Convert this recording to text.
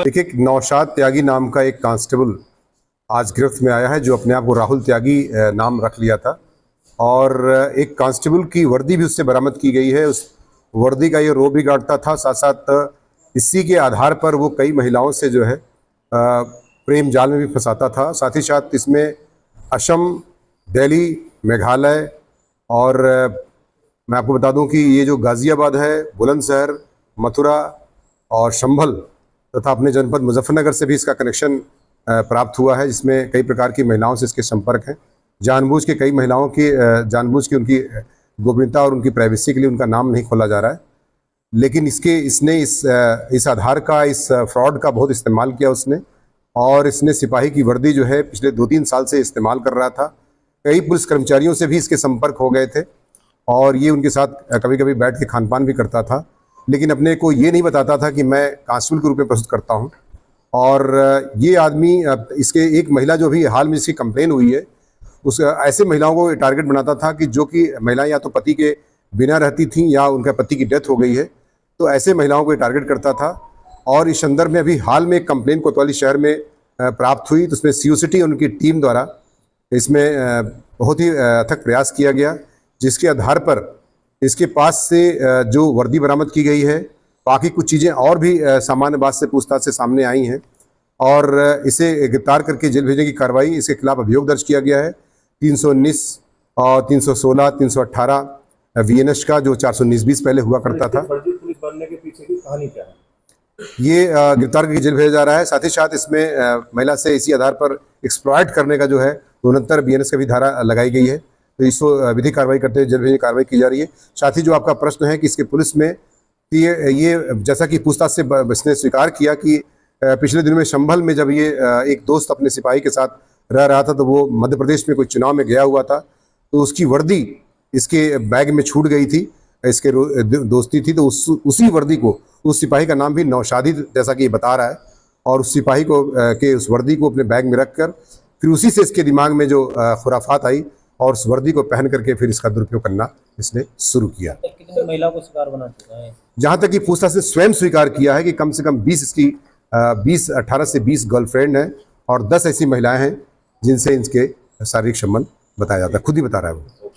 देखिए, नौशाद त्यागी नाम का एक कांस्टेबल आज गिरफ्त में आया है, जो अपने आप को राहुल त्यागी नाम रख लिया था, और एक कांस्टेबल की वर्दी भी उससे बरामद की गई है। उस वर्दी का ये रो भी गाड़ता था, साथ साथ इसी के आधार पर वो कई महिलाओं से जो है प्रेम जाल में भी फंसाता था। साथ ही साथ इसमें असम, दिल्ली, मेघालय और मैं आपको बता दूं कि ये जो गाज़ियाबाद है, बुलंदशहर, मथुरा और संभल तथा अपने जनपद मुजफ्फरनगर से भी इसका कनेक्शन प्राप्त हुआ है, जिसमें कई प्रकार की महिलाओं से इसके संपर्क हैं। जानबूझ के कई महिलाओं की उनकी गोपनीयता और उनकी प्राइवेसी के लिए उनका नाम नहीं खोला जा रहा है, लेकिन इसने इस आधार का, इस फ्रॉड का बहुत इस्तेमाल किया उसने, और इसने सिपाही की वर्दी जो है पिछले 2-3 साल से इस्तेमाल कर रहा था। कई पुलिस कर्मचारियों से भी इसके संपर्क हो गए थे और ये उनके साथ कभी कभी बैठ के खान पान भी करता था, लेकिन अपने को ये नहीं बताता था कि मैं कांस्टेबल के रूप में प्रस्तुत करता हूँ। और ये आदमी, इसके एक महिला जो भी हाल में इसकी कंप्लेन हुई है, उस ऐसे महिलाओं को टारगेट बनाता था कि जो कि महिलाएं या तो पति के बिना रहती थीं या उनका पति की डेथ हो गई है, तो ऐसे महिलाओं को टारगेट करता था। और इस संदर्भ में अभी हाल में एक कंप्लेन कोतवाली शहर में प्राप्त हुई, तो उसमें सीओसिटी और उनकी टीम द्वारा इसमें बहुत ही अथक प्रयास किया गया, जिसके आधार पर इसके पास से जो वर्दी बरामद की गई है, बाकी कुछ चीज़ें और भी सामान्य बात से पूछताछ से सामने आई हैं, और इसे गिरफ्तार करके जेल भेजने की कार्रवाई, इसके खिलाफ अभियोग दर्ज किया गया है 319 और 316, 318 VNS का, जो 419-20 पहले हुआ करता था। पुलिस बनने के पीछे की कहानी क्या है? ये गिरफ्तार करके जेल भेजा जा रहा है। साथ ही साथ इसमें महिला से इसी आधार पर एक्सप्लॉइट करने का जो है 69 BNS का भी धारा लगाई गई है, तो इसको विधिक कार्रवाई करते हुए जेल भेजने की कार्रवाई की जा रही है। साथ ही जो आपका प्रश्न है कि इसके पुलिस में, ये जैसा कि पूछताछ से इसने स्वीकार किया कि पिछले दिनों में संभल में जब ये एक दोस्त अपने सिपाही के साथ रह रहा था, तो वो मध्य प्रदेश में कोई चुनाव में गया हुआ था, तो उसकी वर्दी इसके बैग में छूट गई थी, इसके दोस्ती थी, तो उसी वर्दी को, उस सिपाही का नाम भी नौशादी जैसा कि ये बता रहा है, और उस सिपाही को उस वर्दी को अपने बैग में रखकर फिर उसी से इसके दिमाग में जो खुराफात आई और उस वर्दी को पहन करके फिर इसका दुरुपयोग करना इसने शुरू किया। कितने महिला को शिकार बना चुका है? जहाँ तक कि पूछताछ से स्वयं स्वीकार किया है कि कम से कम 18 से 20 गर्लफ्रेंड हैं और 10 ऐसी महिलाएं हैं जिनसे इनके शारीरिक संबंध बताया जाता है, खुद ही बता रहा है वो।